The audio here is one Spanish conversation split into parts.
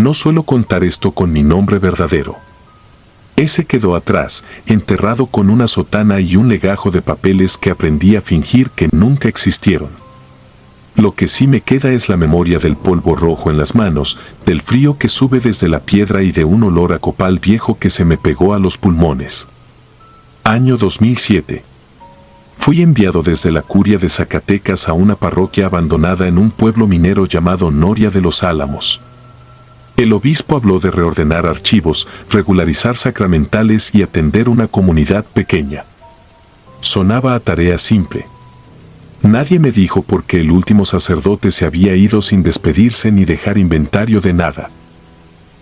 No suelo contar esto con mi nombre verdadero. Ese quedó atrás, enterrado con una sotana y un legajo de papeles que aprendí a fingir que nunca existieron. Lo que sí me queda es la memoria del polvo rojo en las manos, del frío que sube desde la piedra y de un olor a copal viejo que se me pegó a los pulmones. Año 2007. Fui enviado desde la curia de Zacatecas a una parroquia abandonada en un pueblo minero llamado Noria de los Álamos. El obispo habló de reordenar archivos, regularizar sacramentales y atender una comunidad pequeña. Sonaba a tarea simple. Nadie me dijo por qué el último sacerdote se había ido sin despedirse ni dejar inventario de nada.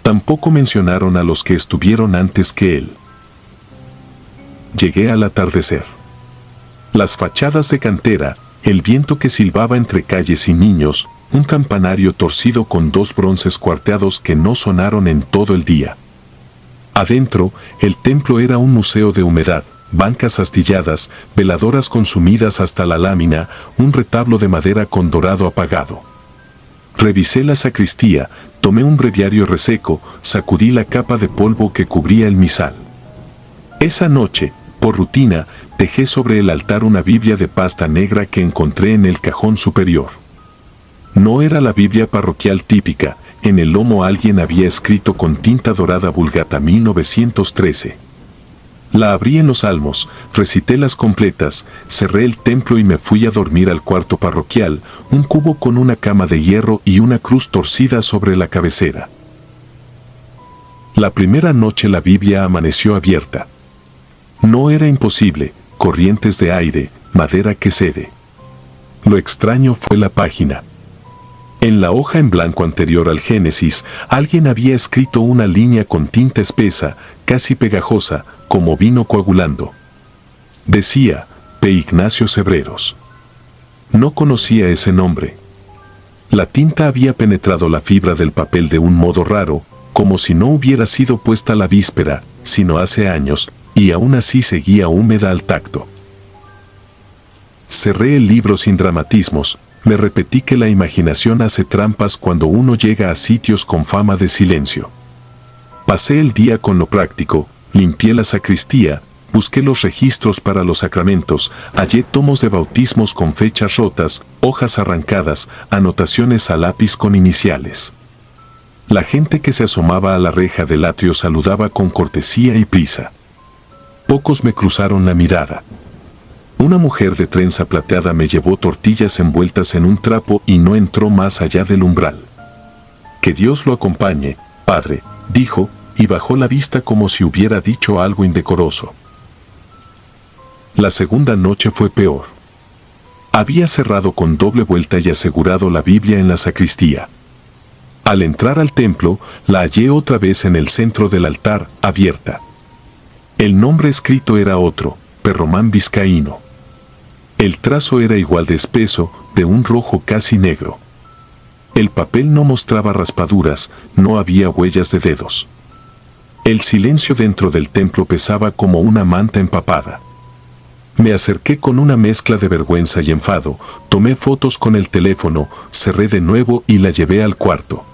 Tampoco mencionaron a los que estuvieron antes que él. Llegué al atardecer. Las fachadas de cantera, el viento que silbaba entre calles y niños, un campanario torcido con 2 bronces cuarteados que no sonaron en todo el día. Adentro, el templo era un museo de humedad, bancas astilladas, veladoras consumidas hasta la lámina, un retablo de madera con dorado apagado. Revisé la sacristía, tomé un breviario reseco, sacudí la capa de polvo que cubría el misal. Esa noche, por rutina, dejé sobre el altar una Biblia de pasta negra que encontré en el cajón superior. No era la Biblia parroquial típica, en el lomo alguien había escrito con tinta dorada Vulgata 1913. La abrí en los salmos, recité las completas, cerré el templo y me fui a dormir al cuarto parroquial, un cubo con una cama de hierro y una cruz torcida sobre la cabecera. La primera noche la Biblia amaneció abierta. No era imposible, corrientes de aire, madera que cede. Lo extraño fue la página. En la hoja en blanco anterior al Génesis, alguien había escrito una línea con tinta espesa, casi pegajosa, como vino coagulando. Decía, P. Ignacio Cebreros. No conocía ese nombre. La tinta había penetrado la fibra del papel de un modo raro, como si no hubiera sido puesta la víspera, sino hace años, y aún así seguía húmeda al tacto. Cerré el libro sin dramatismos, me repetí que la imaginación hace trampas cuando uno llega a sitios con fama de silencio. Pasé el día con lo práctico, limpié la sacristía, busqué los registros para los sacramentos, hallé tomos de bautismos con fechas rotas, hojas arrancadas, anotaciones a lápiz con iniciales. La gente que se asomaba a la reja del atrio saludaba con cortesía y prisa. Pocos me cruzaron la mirada. Una mujer de trenza plateada me llevó tortillas envueltas en un trapo y no entró más allá del umbral. Que Dios lo acompañe, padre, dijo, y bajó la vista como si hubiera dicho algo indecoroso. La segunda noche fue peor. Había cerrado con doble vuelta y asegurado la Biblia en la sacristía. Al entrar al templo, la hallé otra vez en el centro del altar, abierta. El nombre escrito era otro, Perromán Vizcaíno. El trazo era igual de espeso, de un rojo casi negro. El papel no mostraba raspaduras, no había huellas de dedos. El silencio dentro del templo pesaba como una manta empapada. Me acerqué con una mezcla de vergüenza y enfado, tomé fotos con el teléfono, cerré de nuevo y la llevé al cuarto.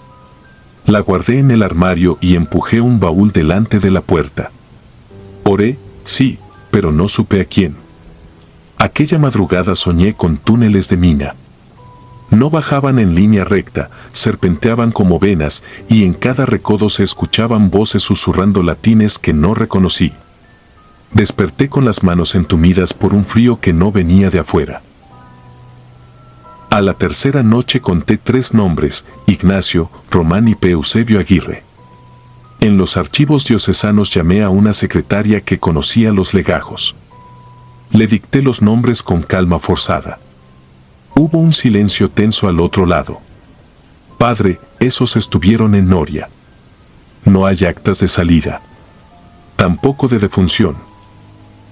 La guardé en el armario y empujé un baúl delante de la puerta. Oré, sí, pero no supe a quién. Aquella madrugada soñé con túneles de mina. No bajaban en línea recta, serpenteaban como venas, y en cada recodo se escuchaban voces susurrando latines que no reconocí. Desperté con las manos entumidas por un frío que no venía de afuera. A la tercera noche conté 3 nombres, Ignacio, Román y P. Eusebio Aguirre. En los archivos diocesanos llamé a una secretaria que conocía los legajos. Le dicté los nombres con calma forzada. Hubo un silencio tenso al otro lado. Padre, esos estuvieron en Noria. No hay actas de salida. Tampoco de defunción.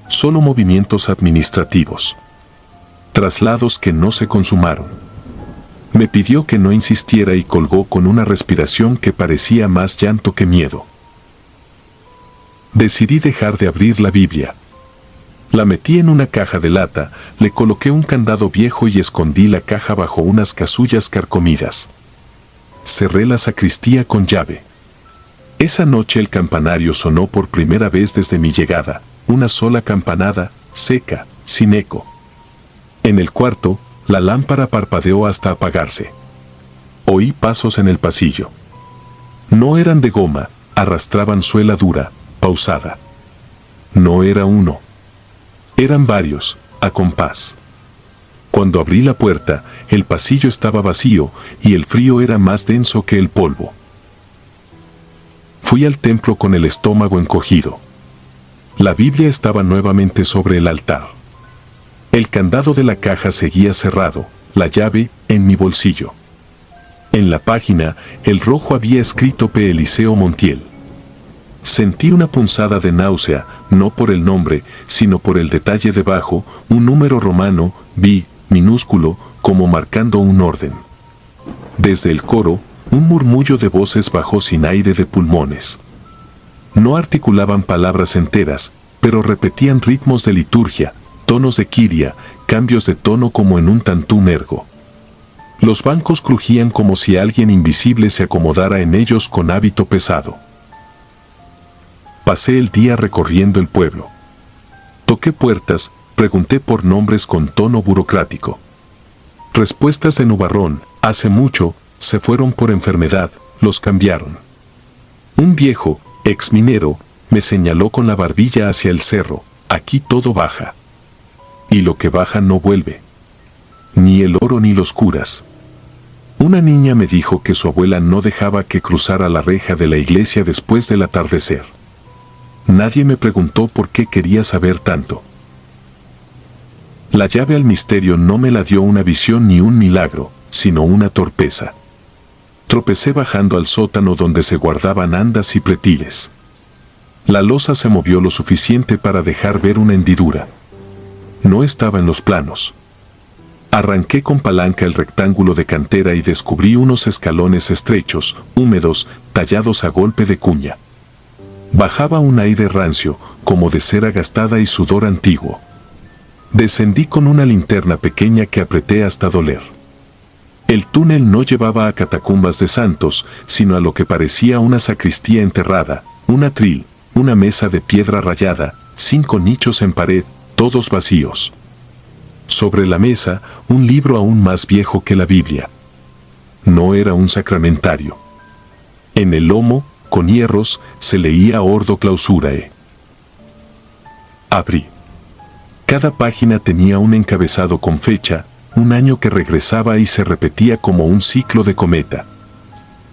Solo movimientos administrativos. Traslados que no se consumaron. Me pidió que no insistiera y colgó con una respiración que parecía más llanto que miedo. Decidí dejar de abrir la Biblia. La metí en una caja de lata, le coloqué un candado viejo y escondí la caja bajo unas casullas carcomidas. Cerré la sacristía con llave. Esa noche el campanario sonó por primera vez desde mi llegada, una sola campanada, seca, sin eco. En el cuarto, la lámpara parpadeó hasta apagarse. Oí pasos en el pasillo. No eran de goma, arrastraban suela dura, pausada. No era uno. Eran varios, a compás. Cuando abrí la puerta, el pasillo estaba vacío y el frío era más denso que el polvo. Fui al templo con el estómago encogido. La Biblia estaba nuevamente sobre el altar. El candado de la caja seguía cerrado, la llave en mi bolsillo. En la página, el rojo había escrito P. Eliseo Montiel. Sentí una punzada de náusea, no por el nombre, sino por el detalle debajo, un número romano, B, minúsculo, como marcando un orden. Desde el coro, un murmullo de voces bajó sin aire de pulmones. No articulaban palabras enteras, pero repetían ritmos de liturgia, tonos de kiria, cambios de tono como en un tantún ergo. Los bancos crujían como si alguien invisible se acomodara en ellos con hábito pesado. Pasé el día recorriendo el pueblo. Toqué puertas, pregunté por nombres con tono burocrático. Respuestas de nubarrón, hace mucho, se fueron por enfermedad, los cambiaron. Un viejo, ex minero, me señaló con la barbilla hacia el cerro, aquí todo baja. Y lo que baja no vuelve. Ni el oro ni los curas. Una niña me dijo que su abuela no dejaba que cruzara la reja de la iglesia después del atardecer. Nadie me preguntó por qué quería saber tanto. La llave al misterio no me la dio una visión ni un milagro, sino una torpeza. Tropecé bajando al sótano donde se guardaban andas y pretiles. La losa se movió lo suficiente para dejar ver una hendidura. No estaba en los planos. Arranqué con palanca el rectángulo de cantera y descubrí unos escalones estrechos, húmedos, tallados a golpe de cuña. Bajaba un aire rancio, como de cera gastada y sudor antiguo. Descendí con una linterna pequeña que apreté hasta doler. El túnel no llevaba a catacumbas de santos, sino a lo que parecía una sacristía enterrada, un atril, una mesa de piedra rayada, 5 nichos en pared, todos vacíos. Sobre la mesa, un libro aún más viejo que la Biblia. No era un sacramentario. En el lomo, con hierros, se leía Ordo Clausurae. Abrí. Cada página tenía un encabezado con fecha, un año que regresaba y se repetía como un ciclo de cometa.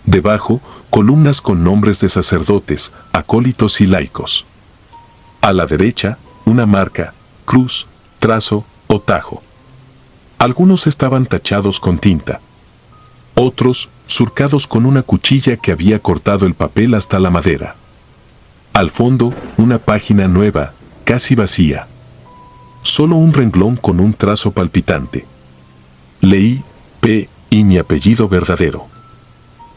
Debajo, columnas con nombres de sacerdotes, acólitos y laicos. A la derecha, una marca, cruz, trazo o tajo. Algunos estaban tachados con tinta. Otros, surcados con una cuchilla que había cortado el papel hasta la madera. Al fondo, una página nueva, casi vacía. Solo un renglón con un trazo palpitante. Leí P. y mi apellido verdadero.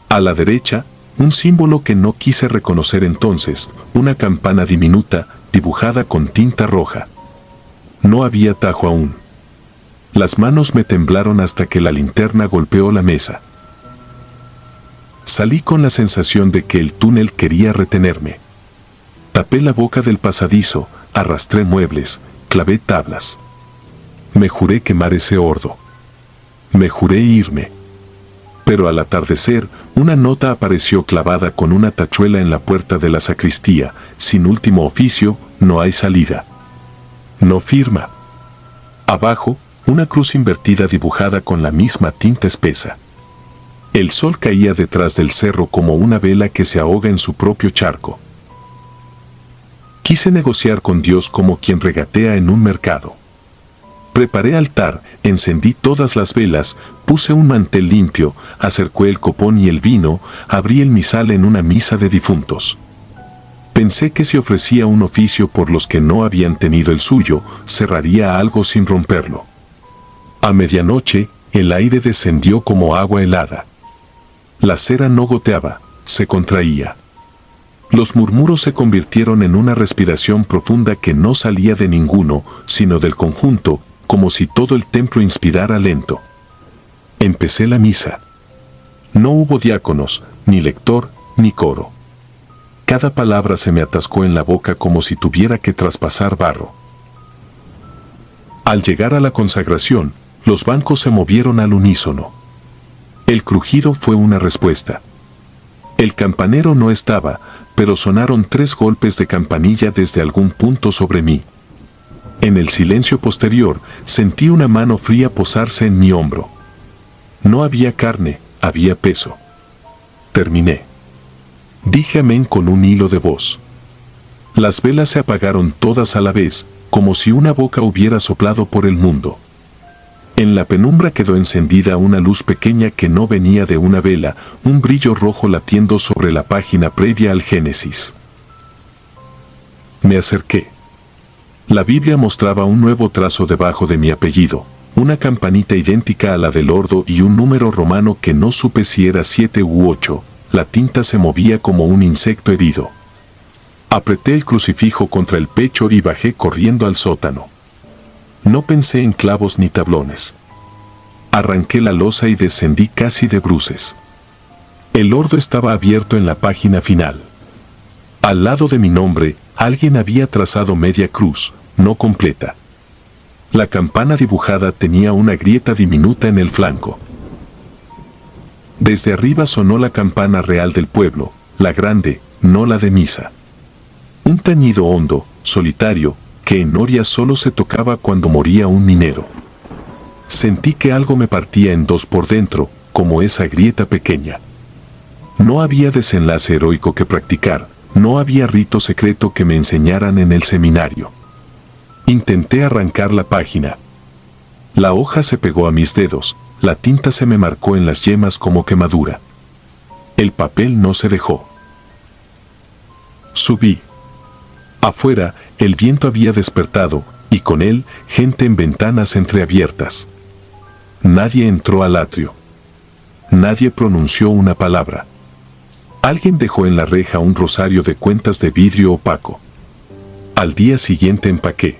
A la derecha, un símbolo que no quise reconocer entonces, una campana diminuta, dibujada con tinta roja. No había tajo aún. Las manos me temblaron hasta que la linterna golpeó la mesa. Salí con la sensación de que el túnel quería retenerme. Tapé la boca del pasadizo, arrastré muebles, clavé tablas. Me juré quemar ese ordo. Me juré irme. Pero al atardecer, una nota apareció clavada con una tachuela en la puerta de la sacristía: sin último oficio, no hay salida. No firma. Abajo, una cruz invertida dibujada con la misma tinta espesa. El sol caía detrás del cerro como una vela que se ahoga en su propio charco. Quise negociar con Dios como quien regatea en un mercado. Preparé altar, encendí todas las velas, puse un mantel limpio, acerqué el copón y el vino, abrí el misal en una misa de difuntos. Pensé que si ofrecía un oficio por los que no habían tenido el suyo, cerraría algo sin romperlo. A medianoche, el aire descendió como agua helada. La cera no goteaba, se contraía. Los murmuros se convirtieron en una respiración profunda que no salía de ninguno, sino del conjunto, como si todo el templo inspirara lento. Empecé la misa. No hubo diáconos, ni lector, ni coro. Cada palabra se me atascó en la boca como si tuviera que traspasar barro. Al llegar a la consagración, los bancos se movieron al unísono. El crujido fue una respuesta. El campanero no estaba, pero sonaron 3 golpes de campanilla desde algún punto sobre mí. En el silencio posterior, sentí una mano fría posarse en mi hombro. No había carne, había peso. Terminé. Dije amén con un hilo de voz. Las velas se apagaron todas a la vez, como si una boca hubiera soplado por el mundo. En la penumbra quedó encendida una luz pequeña que no venía de una vela, un brillo rojo latiendo sobre la página previa al Génesis. Me acerqué. La Biblia mostraba un nuevo trazo debajo de mi apellido, una campanita idéntica a la del ordo y un número romano que no supe si era 7 u 8. La tinta se movía como un insecto herido. Apreté el crucifijo contra el pecho y bajé corriendo al sótano. No pensé en clavos ni tablones. Arranqué la losa y descendí casi de bruces. El ordo estaba abierto en la página final. Al lado de mi nombre, alguien había trazado media cruz, no completa. La campana dibujada tenía una grieta diminuta en el flanco. Desde arriba sonó la campana real del pueblo, la grande, no la de misa. Un tañido hondo, solitario, que en Oria solo se tocaba cuando moría un minero. Sentí que algo me partía en dos por dentro, como esa grieta pequeña. No había desenlace heroico que practicar, no había rito secreto que me enseñaran en el seminario. Intenté arrancar la página. La hoja se pegó a mis dedos, la tinta se me marcó en las yemas como quemadura. El papel no se dejó. Subí. Afuera, el viento había despertado, y con él, gente en ventanas entreabiertas. Nadie entró al atrio. Nadie pronunció una palabra. Alguien dejó en la reja un rosario de cuentas de vidrio opaco. Al día siguiente empaqué.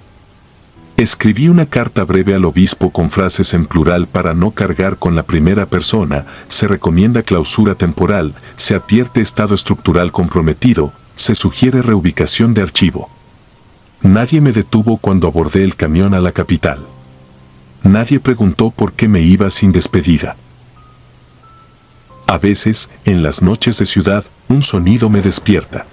Escribí una carta breve al obispo con frases en plural para no cargar con la primera persona, se recomienda clausura temporal, se advierte estado estructural comprometido, se sugiere reubicación de archivo. Nadie me detuvo cuando abordé el camión a la capital. Nadie preguntó por qué me iba sin despedida. A veces, en las noches de ciudad, un sonido me despierta.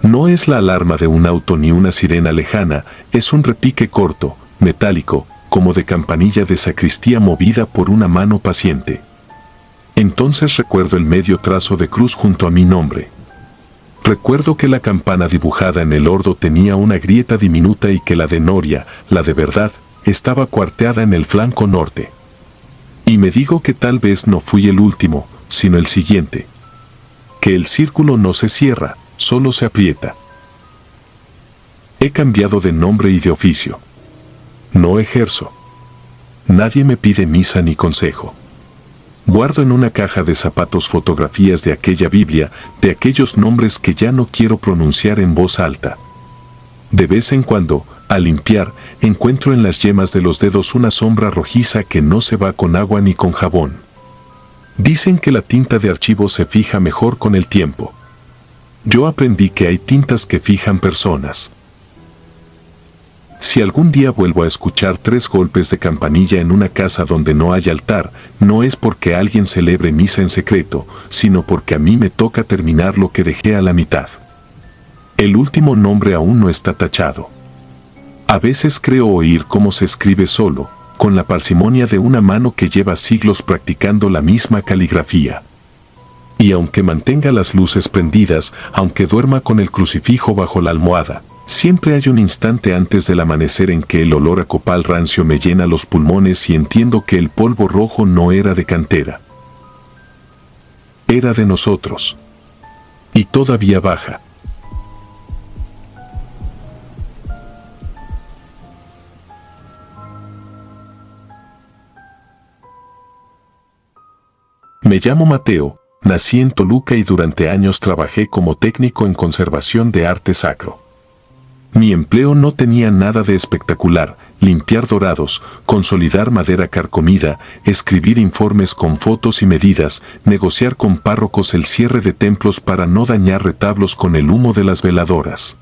No es la alarma de un auto ni una sirena lejana, es un repique corto, metálico, como de campanilla de sacristía movida por una mano paciente. Entonces recuerdo el medio trazo de cruz junto a mi nombre. Recuerdo que la campana dibujada en el ordo tenía una grieta diminuta y que la de Noria, la de verdad, estaba cuarteada en el flanco norte. Y me digo que tal vez no fui el último, sino el siguiente. Que el círculo no se cierra, solo se aprieta. He cambiado de nombre y de oficio. No ejerzo. Nadie me pide misa ni consejo. Guardo en una caja de zapatos fotografías de aquella Biblia, de aquellos nombres que ya no quiero pronunciar en voz alta. De vez en cuando, al limpiar, encuentro en las yemas de los dedos una sombra rojiza que no se va con agua ni con jabón. Dicen que la tinta de archivo se fija mejor con el tiempo. Yo aprendí que hay tintas que fijan personas. Si algún día vuelvo a escuchar 3 golpes de campanilla en una casa donde no hay altar, no es porque alguien celebre misa en secreto, sino porque a mí me toca terminar lo que dejé a la mitad. El último nombre aún no está tachado. A veces creo oír cómo se escribe solo, con la parsimonia de una mano que lleva siglos practicando la misma caligrafía. Y aunque mantenga las luces prendidas, aunque duerma con el crucifijo bajo la almohada, siempre hay un instante antes del amanecer en que el olor a copal rancio me llena los pulmones y entiendo que el polvo rojo no era de cantera. Era de nosotros. Y todavía baja. Me llamo Mateo, nací en Toluca y durante años trabajé como técnico en conservación de arte sacro. Mi empleo no tenía nada de espectacular, limpiar dorados, consolidar madera carcomida, escribir informes con fotos y medidas, negociar con párrocos el cierre de templos para no dañar retablos con el humo de las veladoras.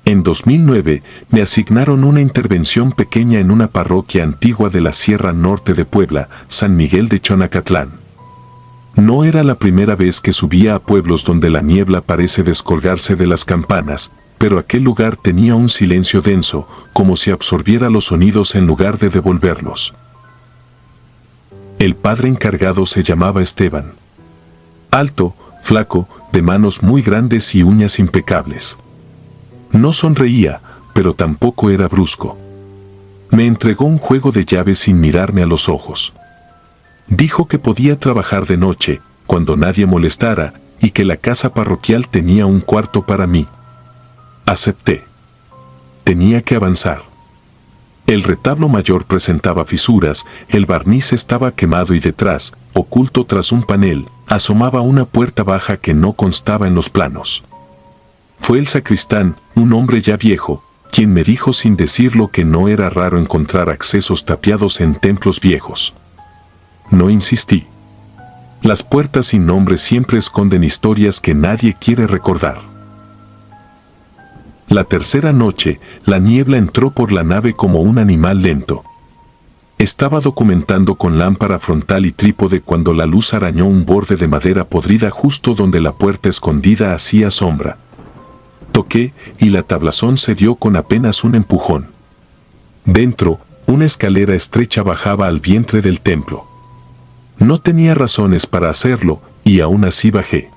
En 2009 me asignaron una intervención pequeña en una parroquia antigua de la Sierra Norte de Puebla, San Miguel de Chonacatlán. No era la primera vez que subía a pueblos donde la niebla parece descolgarse de las campanas, pero aquel lugar tenía un silencio denso, como si absorbiera los sonidos en lugar de devolverlos. El padre encargado se llamaba Esteban. Alto, flaco, de manos muy grandes y uñas impecables. No sonreía, pero tampoco era brusco. Me entregó un juego de llaves sin mirarme a los ojos. Dijo que podía trabajar de noche, cuando nadie molestara, y que la casa parroquial tenía un cuarto para mí. Acepté. Tenía que avanzar. El retablo mayor presentaba fisuras, el barniz estaba quemado y detrás, oculto tras un panel, asomaba una puerta baja que no constaba en los planos. Fue el sacristán, un hombre ya viejo, quien me dijo sin decirlo que no era raro encontrar accesos tapiados en templos viejos. No insistí. Las puertas sin nombre siempre esconden historias que nadie quiere recordar. La tercera noche, la niebla entró por la nave como un animal lento. Estaba documentando con lámpara frontal y trípode cuando la luz arañó un borde de madera podrida justo donde la puerta escondida hacía sombra. Toqué y la tablazón cedió con apenas un empujón. Dentro, una escalera estrecha bajaba al vientre del templo. No tenía razones para hacerlo, y aún así bajé.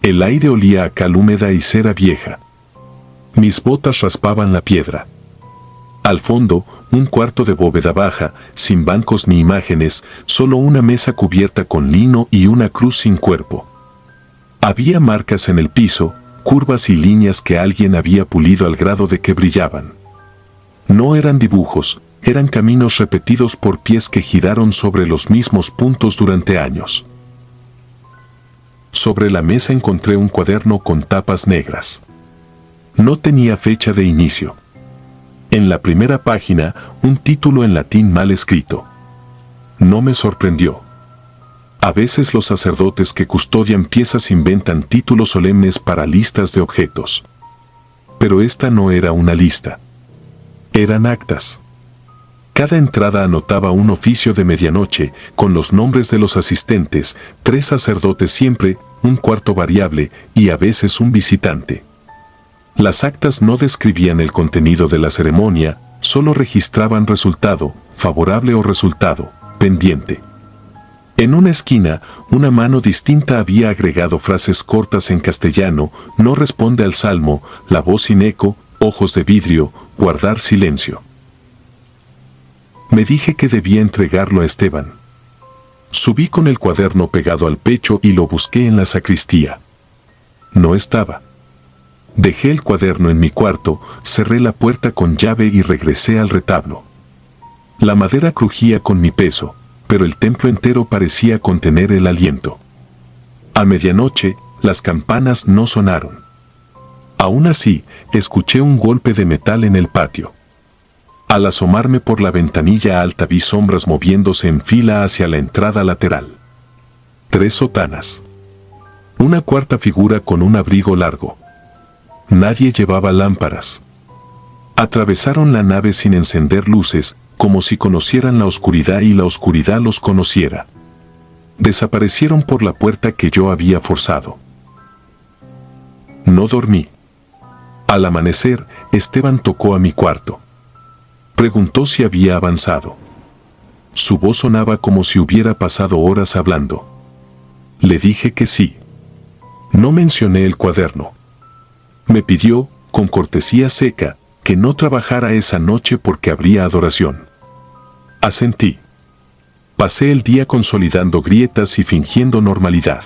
El aire olía a cal húmeda y cera vieja. Mis botas raspaban la piedra. Al fondo, un cuarto de bóveda baja, sin bancos ni imágenes, solo una mesa cubierta con lino y una cruz sin cuerpo. Había marcas en el piso, curvas y líneas que alguien había pulido al grado de que brillaban. No eran dibujos, eran caminos repetidos por pies que giraron sobre los mismos puntos durante años. Sobre la mesa encontré un cuaderno con tapas negras. No tenía fecha de inicio. En la primera página, un título en latín mal escrito. No me sorprendió. A veces los sacerdotes que custodian piezas inventan títulos solemnes para listas de objetos. Pero esta no era una lista. Eran actas. Cada entrada anotaba un oficio de medianoche, con los nombres de los asistentes, 3 sacerdotes siempre, un cuarto variable, y a veces un visitante. Las actas no describían el contenido de la ceremonia, solo registraban resultado, favorable o resultado, pendiente. En una esquina, una mano distinta había agregado frases cortas en castellano: no responde al salmo, la voz sin eco, ojos de vidrio, guardar silencio. Me dije que debía entregarlo a Esteban. Subí con el cuaderno pegado al pecho y lo busqué en la sacristía. No estaba. Dejé el cuaderno en mi cuarto, cerré la puerta con llave y regresé al retablo. La madera crujía con mi peso, pero el templo entero parecía contener el aliento. A medianoche, las campanas no sonaron. Aún así, escuché un golpe de metal en el patio. Al asomarme por la ventanilla alta vi sombras moviéndose en fila hacia la entrada lateral. 3 sotanas. Una cuarta figura con un abrigo largo. Nadie llevaba lámparas. Atravesaron la nave sin encender luces, como si conocieran la oscuridad y la oscuridad los conociera. Desaparecieron por la puerta que yo había forzado. No dormí. Al amanecer, Esteban tocó a mi cuarto. Preguntó si había avanzado. Su voz sonaba como si hubiera pasado horas hablando. Le dije que sí. No mencioné el cuaderno. Me pidió, con cortesía seca, que no trabajara esa noche porque habría adoración. Asentí. Pasé el día consolidando grietas y fingiendo normalidad.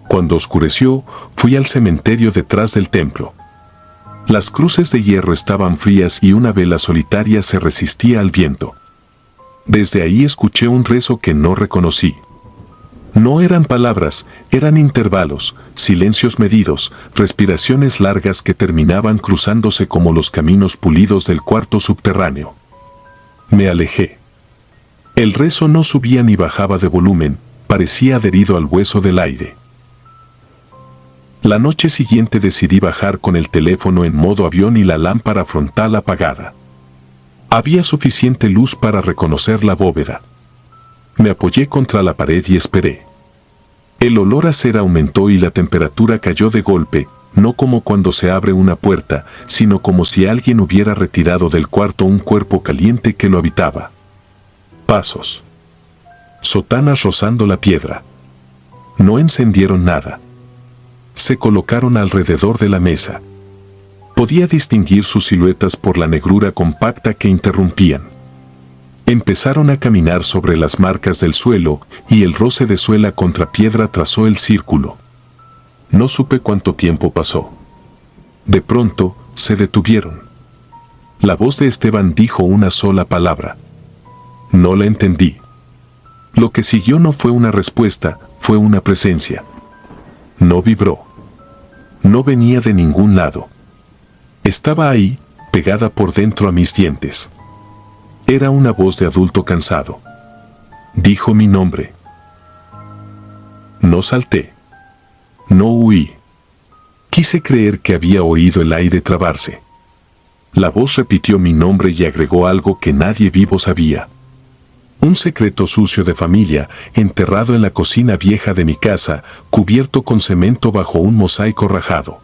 Cuando oscureció, fui al cementerio detrás del templo. Las cruces de hierro estaban frías y una vela solitaria se resistía al viento. Desde ahí escuché un rezo que no reconocí. No eran palabras, eran intervalos, silencios medidos, respiraciones largas que terminaban cruzándose como los caminos pulidos del cuarto subterráneo. Me alejé. El rezo no subía ni bajaba de volumen, parecía adherido al hueso del aire. La noche siguiente decidí bajar con el teléfono en modo avión y la lámpara frontal apagada. Había suficiente luz para reconocer la bóveda. Me apoyé contra la pared y esperé. El olor a cera aumentó y la temperatura cayó de golpe, no como cuando se abre una puerta, sino como si alguien hubiera retirado del cuarto un cuerpo caliente que lo habitaba. Pasos. Sotanas rozando la piedra. No encendieron nada. Se colocaron alrededor de la mesa. Podía distinguir sus siluetas por la negrura compacta que interrumpían. Empezaron a caminar sobre las marcas del suelo y el roce de suela contra piedra trazó el círculo. No supe cuánto tiempo pasó. De pronto, se detuvieron. La voz de Esteban dijo una sola palabra. No la entendí. Lo que siguió no fue una respuesta, fue una presencia. No vibró. No venía de ningún lado. Estaba ahí, pegada por dentro a mis dientes. Era una voz de adulto cansado. Dijo mi nombre. No salté. No huí. Quise creer que había oído el aire trabarse. La voz repitió mi nombre y agregó algo que nadie vivo sabía. Un secreto sucio de familia, enterrado en la cocina vieja de mi casa, cubierto con cemento bajo un mosaico rajado.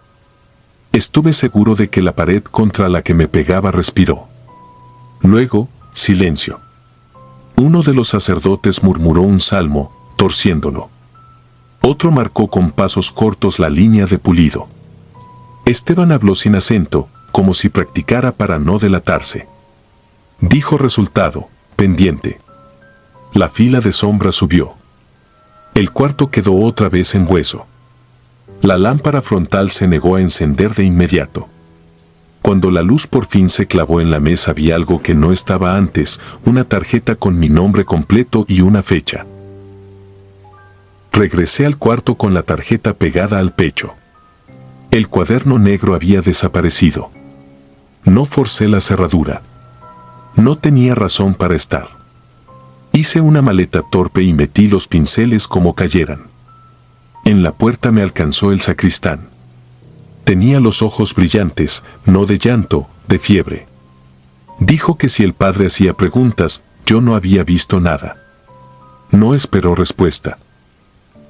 Estuve seguro de que la pared contra la que me pegaba respiró. Luego, silencio. Uno de los sacerdotes murmuró un salmo, torciéndolo. Otro marcó con pasos cortos la línea de pulido. Esteban habló sin acento, como si practicara para no delatarse. Dijo resultado, pendiente. La fila de sombras subió. El cuarto quedó otra vez en hueso. La lámpara frontal se negó a encender de inmediato. Cuando la luz por fin se clavó en la mesa vi algo que no estaba antes, una tarjeta con mi nombre completo y una fecha. Regresé al cuarto con la tarjeta pegada al pecho. El cuaderno negro había desaparecido. No forcé la cerradura. No tenía razón para estar. Hice una maleta torpe y metí los pinceles como cayeran. En la puerta me alcanzó el sacristán. Tenía los ojos brillantes, no de llanto, de fiebre. Dijo que si el padre hacía preguntas, yo no había visto nada. No esperó respuesta.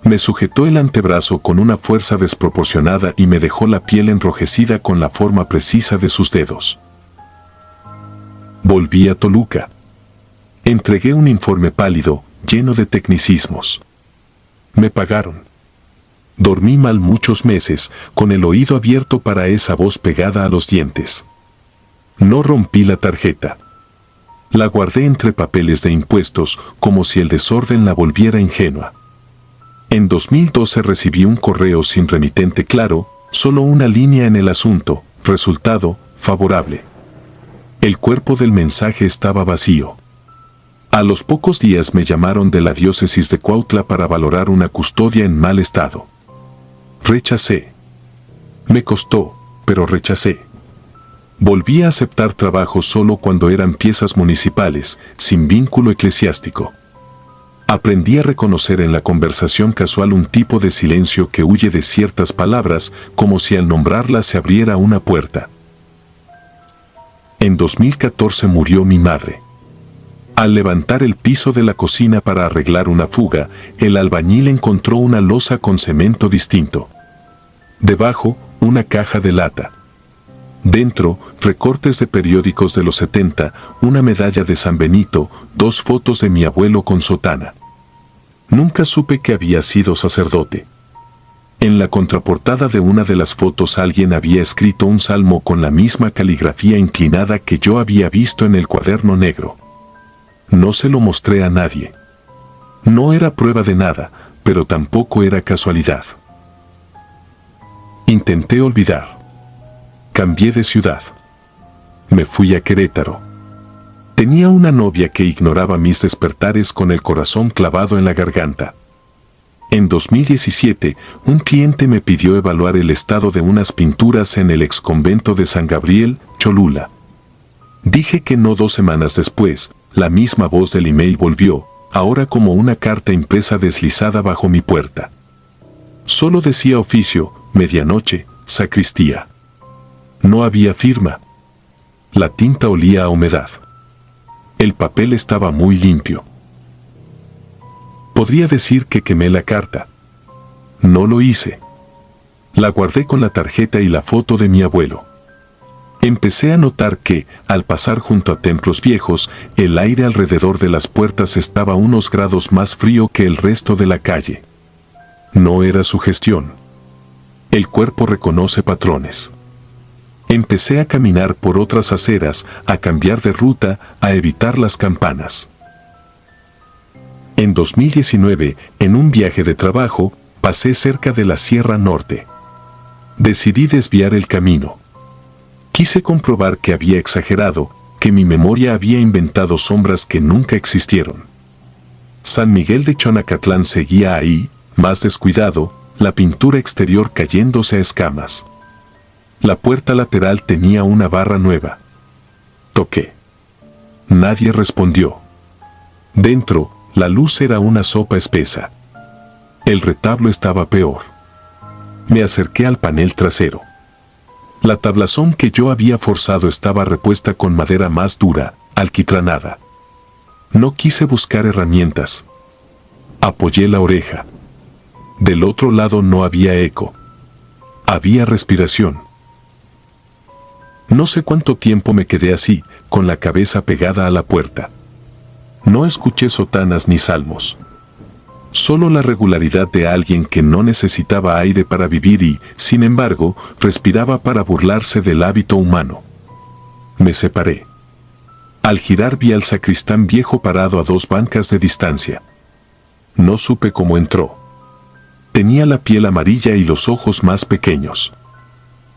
Me sujetó el antebrazo con una fuerza desproporcionada y me dejó la piel enrojecida con la forma precisa de sus dedos. Volví a Toluca. Entregué un informe pálido, lleno de tecnicismos. Me pagaron. Dormí mal muchos meses, con el oído abierto para esa voz pegada a los dientes. No rompí la tarjeta. La guardé entre papeles de impuestos, como si el desorden la volviera ingenua. En 2012 recibí un correo sin remitente claro, solo una línea en el asunto, resultado, favorable. El cuerpo del mensaje estaba vacío. A los pocos días me llamaron de la diócesis de Cuautla para valorar una custodia en mal estado. Rechacé. Me costó, pero rechacé. Volví a aceptar trabajo solo cuando eran piezas municipales, sin vínculo eclesiástico. Aprendí a reconocer en la conversación casual un tipo de silencio que huye de ciertas palabras, como si al nombrarlas se abriera una puerta. En 2014 murió mi madre. Al levantar el piso de la cocina para arreglar una fuga, el albañil encontró una losa con cemento distinto. Debajo, una caja de lata. Dentro, recortes de periódicos de los 70, una medalla de San Benito, 2 fotos de mi abuelo con sotana. Nunca supe que había sido sacerdote. En la contraportada de una de las fotos alguien había escrito un salmo con la misma caligrafía inclinada que yo había visto en el cuaderno negro. No se lo mostré a nadie. No era prueba de nada, pero tampoco era casualidad. Intenté olvidar. Cambié de ciudad. Me fui a Querétaro. Tenía una novia que ignoraba mis despertares con el corazón clavado en la garganta. En 2017, un cliente me pidió evaluar el estado de unas pinturas en el exconvento de San Gabriel, Cholula. Dije que no. 2 semanas después, la misma voz del email volvió, ahora como una carta impresa deslizada bajo mi puerta. Solo decía oficio, medianoche, sacristía. No había firma. La tinta olía a humedad. El papel estaba muy limpio. Podría decir que quemé la carta. No lo hice. La guardé con la tarjeta y la foto de mi abuelo. Empecé a notar que, al pasar junto a templos viejos, el aire alrededor de las puertas estaba unos grados más frío que el resto de la calle. No era sugestión. El cuerpo reconoce patrones. Empecé a caminar por otras aceras, a cambiar de ruta, a evitar las campanas. En 2019, en un viaje de trabajo, pasé cerca de la Sierra Norte. Decidí desviar el camino. Quise comprobar que había exagerado, que mi memoria había inventado sombras que nunca existieron. San Miguel de Chonacatlán seguía ahí, más descuidado, la pintura exterior cayéndose a escamas. La puerta lateral tenía una barra nueva. Toqué. Nadie respondió. Dentro, la luz era una sopa espesa. El retablo estaba peor. Me acerqué al panel trasero. La tablazón que yo había forzado estaba repuesta con madera más dura, alquitranada. No quise buscar herramientas. Apoyé la oreja. Del otro lado no había eco. Había respiración. No sé cuánto tiempo me quedé así, con la cabeza pegada a la puerta. No escuché sotanas ni salmos. Solo la regularidad de alguien que no necesitaba aire para vivir y, sin embargo, respiraba para burlarse del hábito humano. Me separé. Al girar vi al sacristán viejo parado a 2 bancas de distancia. No supe cómo entró. Tenía la piel amarilla y los ojos más pequeños.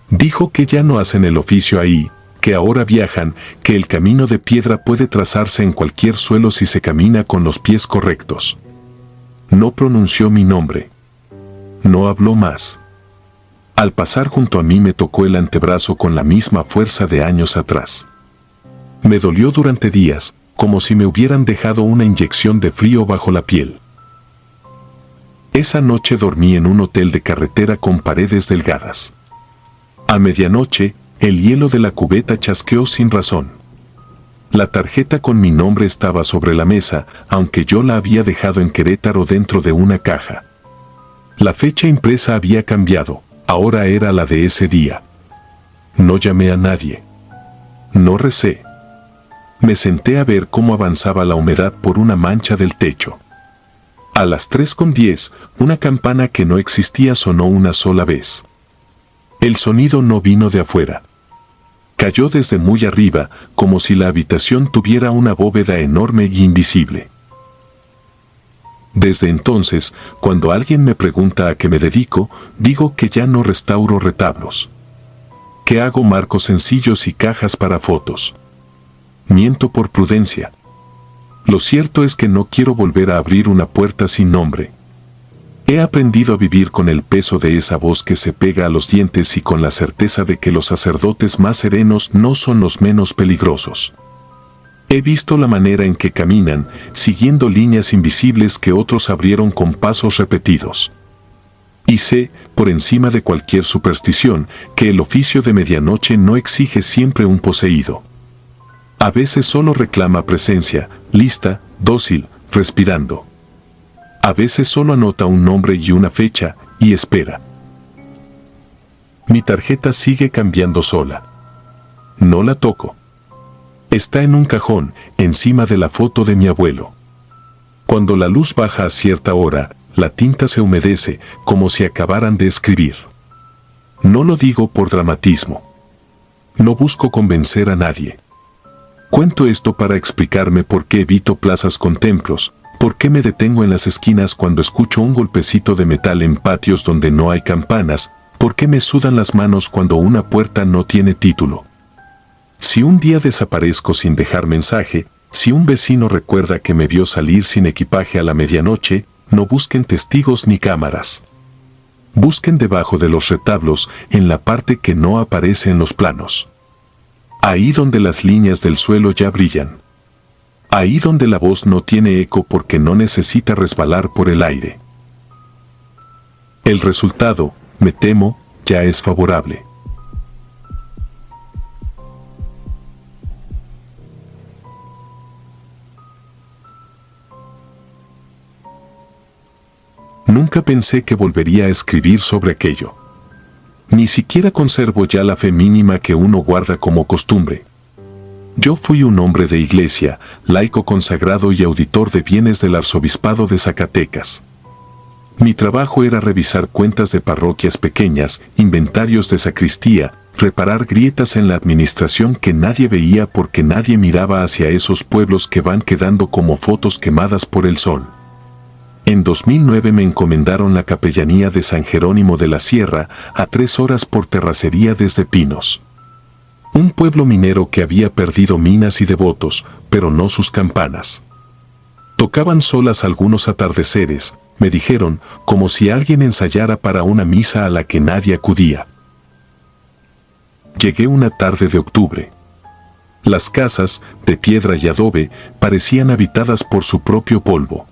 Dijo que ya no hacen el oficio ahí, que ahora viajan, que el camino de piedra puede trazarse en cualquier suelo si se camina con los pies correctos. No pronunció mi nombre. No habló más. Al pasar junto a mí me tocó el antebrazo con la misma fuerza de años atrás. Me dolió durante días, como si me hubieran dejado una inyección de frío bajo la piel. Esa noche dormí en un hotel de carretera con paredes delgadas. A medianoche, el hielo de la cubeta chasqueó sin razón. La tarjeta con mi nombre estaba sobre la mesa, aunque yo la había dejado en Querétaro dentro de una caja. La fecha impresa había cambiado, ahora era la de ese día. No llamé a nadie. No recé. Me senté a ver cómo avanzaba la humedad por una mancha del techo. A las 3:10, una campana que no existía sonó una sola vez. El sonido no vino de afuera. Cayó desde muy arriba, como si la habitación tuviera una bóveda enorme y invisible. Desde entonces, cuando alguien me pregunta a qué me dedico, digo que ya no restauro retablos. Que hago marcos sencillos y cajas para fotos. Miento por prudencia. Lo cierto es que no quiero volver a abrir una puerta sin nombre. He aprendido a vivir con el peso de esa voz que se pega a los dientes y con la certeza de que los sacerdotes más serenos no son los menos peligrosos. He visto la manera en que caminan, siguiendo líneas invisibles que otros abrieron con pasos repetidos. Y sé, por encima de cualquier superstición, que el oficio de medianoche no exige siempre un poseído. A veces solo reclama presencia, lista, dócil, respirando. A veces solo anota un nombre y una fecha, y espera. Mi tarjeta sigue cambiando sola. No la toco. Está en un cajón, encima de la foto de mi abuelo. Cuando la luz baja a cierta hora, la tinta se humedece, como si acabaran de escribir. No lo digo por dramatismo. No busco convencer a nadie. Cuento esto para explicarme por qué evito plazas con templos, por qué me detengo en las esquinas cuando escucho un golpecito de metal en patios donde no hay campanas, por qué me sudan las manos cuando una puerta no tiene título. Si un día desaparezco sin dejar mensaje, si un vecino recuerda que me vio salir sin equipaje a la medianoche, no busquen testigos ni cámaras. Busquen debajo de los retablos, en la parte que no aparece en los planos. Ahí donde las líneas del suelo ya brillan. Ahí donde la voz no tiene eco porque no necesita resbalar por el aire. El resultado, me temo, ya es favorable. Nunca pensé que volvería a escribir sobre aquello. Ni siquiera conservo ya la fe mínima que uno guarda como costumbre. Yo fui un hombre de iglesia, laico consagrado y auditor de bienes del arzobispado de Zacatecas. Mi trabajo era revisar cuentas de parroquias pequeñas, inventarios de sacristía, reparar grietas en la administración que nadie veía porque nadie miraba hacia esos pueblos que van quedando como fotos quemadas por el sol. En 2009 me encomendaron la capellanía de San Jerónimo de la Sierra, a 3 horas por terracería desde Pinos. Un pueblo minero que había perdido minas y devotos, pero no sus campanas. Tocaban solas algunos atardeceres, me dijeron, como si alguien ensayara para una misa a la que nadie acudía. Llegué una tarde de octubre. Las casas, de piedra y adobe, parecían habitadas por su propio polvo.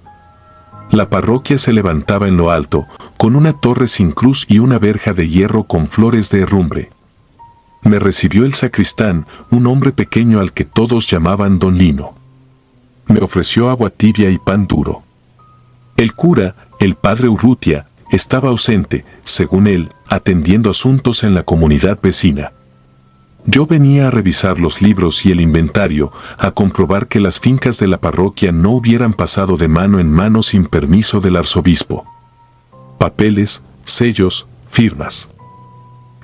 La parroquia se levantaba en lo alto, con una torre sin cruz y una verja de hierro con flores de herrumbre. Me recibió el sacristán, un hombre pequeño al que todos llamaban Don Lino. Me ofreció agua tibia y pan duro. El cura, el padre Urrutia, estaba ausente, según él, atendiendo asuntos en la comunidad vecina. Yo venía a revisar los libros y el inventario, a comprobar que las fincas de la parroquia no hubieran pasado de mano en mano sin permiso del arzobispo. Papeles, sellos, firmas.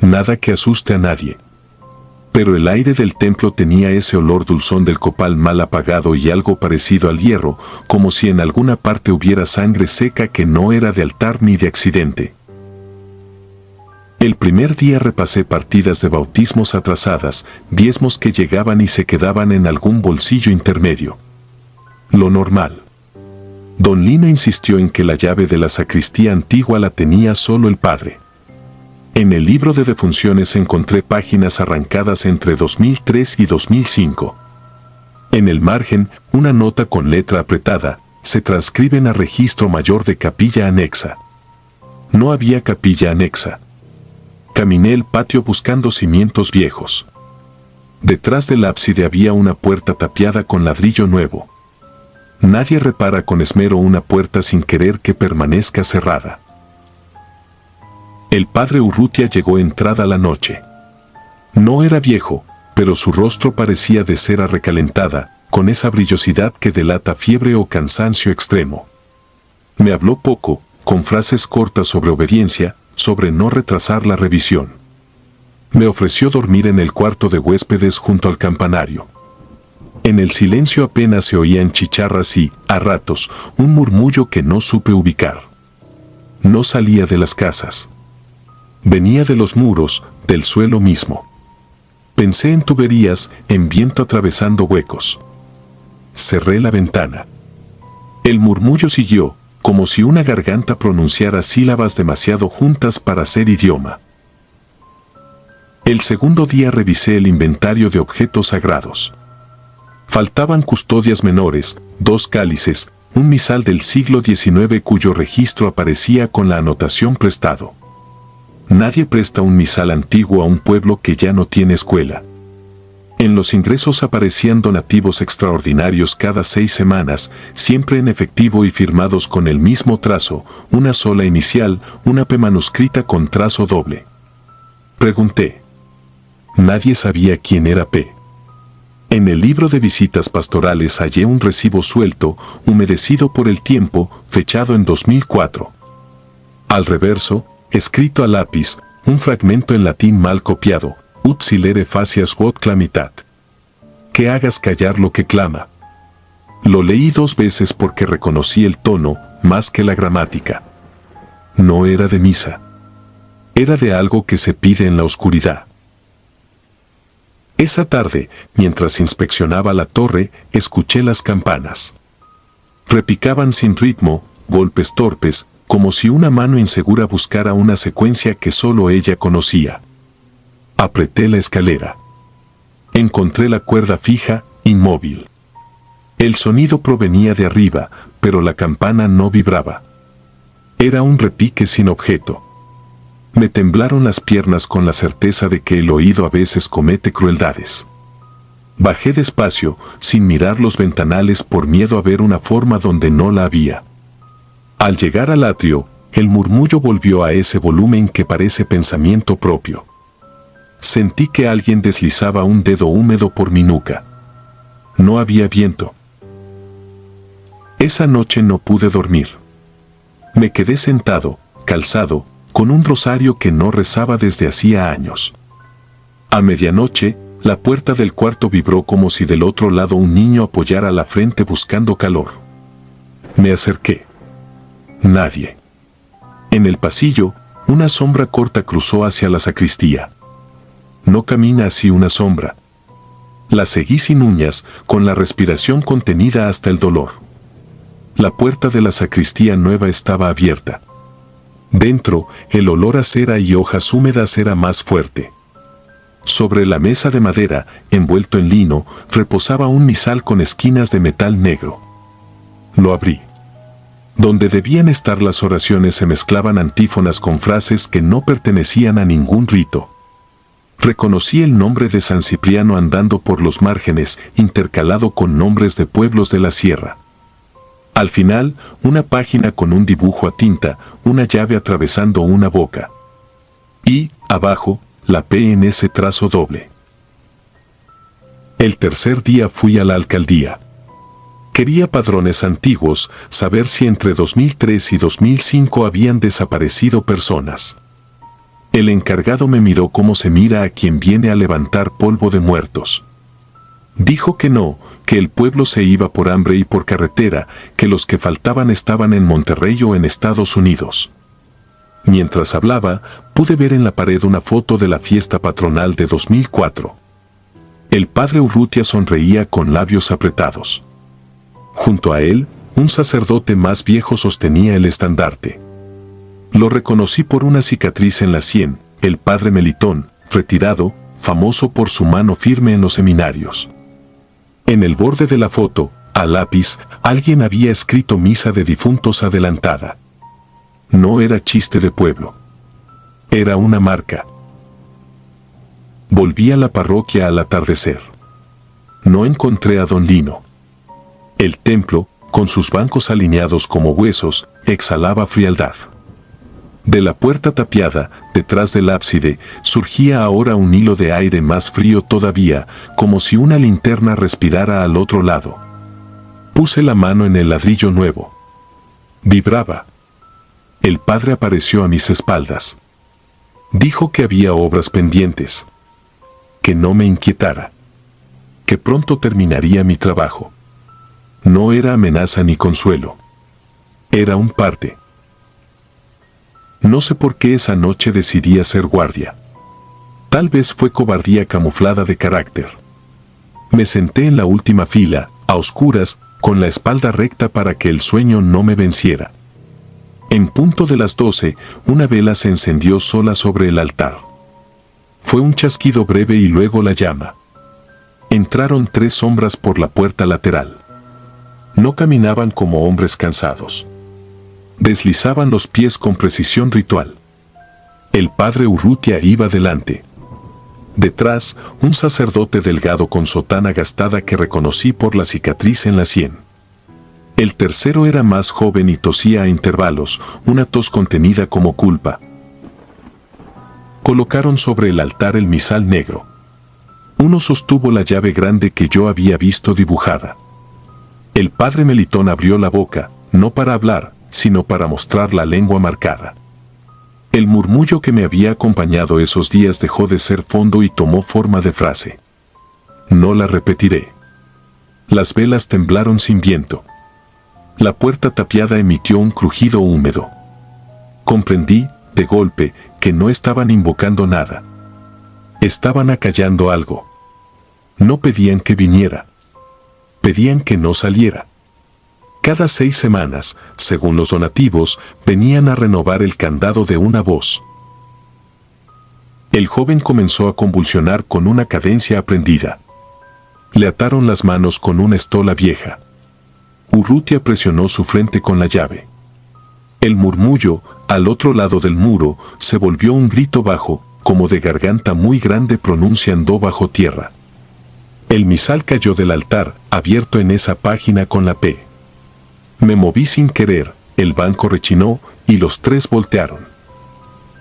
Nada que asuste a nadie. Pero el aire del templo tenía ese olor dulzón del copal mal apagado y algo parecido al hierro, como si en alguna parte hubiera sangre seca que no era de altar ni de accidente. El primer día repasé partidas de bautismos atrasadas, diezmos que llegaban y se quedaban en algún bolsillo intermedio. Lo normal. Don Lino insistió en que la llave de la sacristía antigua la tenía solo el padre. En el libro de defunciones encontré páginas arrancadas entre 2003 y 2005. En el margen, una nota con letra apretada, se transcriben a registro mayor de capilla anexa. No había capilla anexa. Caminé el patio buscando cimientos viejos. Detrás del ábside había una puerta tapiada con ladrillo nuevo. Nadie repara con esmero una puerta sin querer que permanezca cerrada. El padre Urrutia llegó entrada la noche. No era viejo, pero su rostro parecía de cera recalentada, con esa brillosidad que delata fiebre o cansancio extremo. Me habló poco, con frases cortas sobre obediencia, sobre no retrasar la revisión. Me ofreció dormir en el cuarto de huéspedes junto al campanario. En el silencio apenas se oían chicharras y, a ratos, un murmullo que no supe ubicar. No salía de las casas. Venía de los muros, del suelo mismo. Pensé en tuberías, en viento atravesando huecos. Cerré la ventana. El murmullo siguió, como si una garganta pronunciara sílabas demasiado juntas para ser idioma. El segundo día revisé el inventario de objetos sagrados. Faltaban custodias menores, 2 cálices, un misal del siglo XIX cuyo registro aparecía con la anotación prestado. Nadie presta un misal antiguo a un pueblo que ya no tiene escuela. En los ingresos aparecían donativos extraordinarios cada 6 semanas, siempre en efectivo y firmados con el mismo trazo, una sola inicial, una P manuscrita con trazo doble. Pregunté. Nadie sabía quién era P. En el libro de visitas pastorales hallé un recibo suelto, humedecido por el tiempo, fechado en 2004. Al reverso, escrito a lápiz, un fragmento en latín mal copiado, ut silere facias quod clamitat. Que hagas callar lo que clama. Lo leí 2 veces porque reconocí el tono, más que la gramática. No era de misa. Era de algo que se pide en la oscuridad. Esa tarde, mientras inspeccionaba la torre, escuché las campanas. Repicaban sin ritmo, golpes torpes, como si una mano insegura buscara una secuencia que solo ella conocía. Apreté la escalera. Encontré la cuerda fija, inmóvil. El sonido provenía de arriba, pero la campana no vibraba. Era un repique sin objeto. Me temblaron las piernas con la certeza de que el oído a veces comete crueldades. Bajé despacio, sin mirar los ventanales por miedo a ver una forma donde no la había. Al llegar al atrio, el murmullo volvió a ese volumen que parece pensamiento propio. Sentí que alguien deslizaba un dedo húmedo por mi nuca. No había viento. Esa noche no pude dormir. Me quedé sentado, calzado, con un rosario que no rezaba desde hacía años. A medianoche, la puerta del cuarto vibró como si del otro lado un niño apoyara la frente buscando calor. Me acerqué. Nadie. En el pasillo, una sombra corta cruzó hacia la sacristía. No camina así una sombra. La seguí sin uñas, con la respiración contenida hasta el dolor. La puerta de la sacristía nueva estaba abierta. Dentro, el olor a cera y hojas húmedas era más fuerte. Sobre la mesa de madera, envuelto en lino, reposaba un misal con esquinas de metal negro. Lo abrí. Donde debían estar las oraciones se mezclaban antífonas con frases que no pertenecían a ningún rito. Reconocí el nombre de San Cipriano andando por los márgenes, intercalado con nombres de pueblos de la sierra. Al final, una página con un dibujo a tinta, una llave atravesando una boca. Y, abajo, la P en ese trazo doble. El tercer día fui a la alcaldía. Quería padrones antiguos, saber si entre 2003 y 2005 habían desaparecido personas. El encargado me miró como se mira a quien viene a levantar polvo de muertos. Dijo que no, que el pueblo se iba por hambre y por carretera, que los que faltaban estaban en Monterrey o en Estados Unidos. Mientras hablaba, pude ver en la pared una foto de la fiesta patronal de 2004. El padre Urrutia sonreía con labios apretados. Junto a él, un sacerdote más viejo sostenía el estandarte. Lo reconocí por una cicatriz en la sien, el padre Melitón, retirado, famoso por su mano firme en los seminarios. En el borde de la foto, a lápiz, alguien había escrito misa de difuntos adelantada. No era chiste de pueblo. Era una marca. Volví a la parroquia al atardecer. No encontré a don Lino. El templo, con sus bancos alineados como huesos, exhalaba frialdad. De la puerta tapiada, detrás del ábside, surgía ahora un hilo de aire más frío todavía, como si una linterna respirara al otro lado. Puse la mano en el ladrillo nuevo. Vibraba. El padre apareció a mis espaldas. Dijo que había obras pendientes. Que no me inquietara. Que pronto terminaría mi trabajo. No era amenaza ni consuelo. Era un parte. No sé por qué esa noche decidí hacer guardia. Tal vez fue cobardía camuflada de carácter. Me senté en la última fila, a oscuras, con la espalda recta para que el sueño no me venciera. En punto de las 12, una vela se encendió sola sobre el altar. Fue un chasquido breve y luego la llama. Entraron 3 sombras por la puerta lateral. No caminaban como hombres cansados. Deslizaban los pies con precisión ritual. El padre Urrutia iba delante. Detrás, un sacerdote delgado con sotana gastada que reconocí por la cicatriz en la sien. El tercero era más joven y tosía a intervalos, una tos contenida como culpa. Colocaron sobre el altar el misal negro. Uno sostuvo la llave grande que yo había visto dibujada. El padre Melitón abrió la boca, no para hablar, sino para mostrar la lengua marcada. El murmullo que me había acompañado esos días dejó de ser fondo y tomó forma de frase. No la repetiré. Las velas temblaron sin viento. La puerta tapiada emitió un crujido húmedo. Comprendí, de golpe, que no estaban invocando nada. Estaban acallando algo. No pedían que viniera. Pedían que no saliera. Cada 6 semanas, según los donativos, venían a renovar el candado de una voz. El joven comenzó a convulsionar con una cadencia aprendida. Le ataron las manos con una estola vieja. Urrutia presionó su frente con la llave. El murmullo, al otro lado del muro, se volvió un grito bajo, como de garganta muy grande pronunciando bajo tierra. El misal cayó del altar, abierto en esa página con la P. Me moví sin querer, el banco rechinó y los 3 voltearon.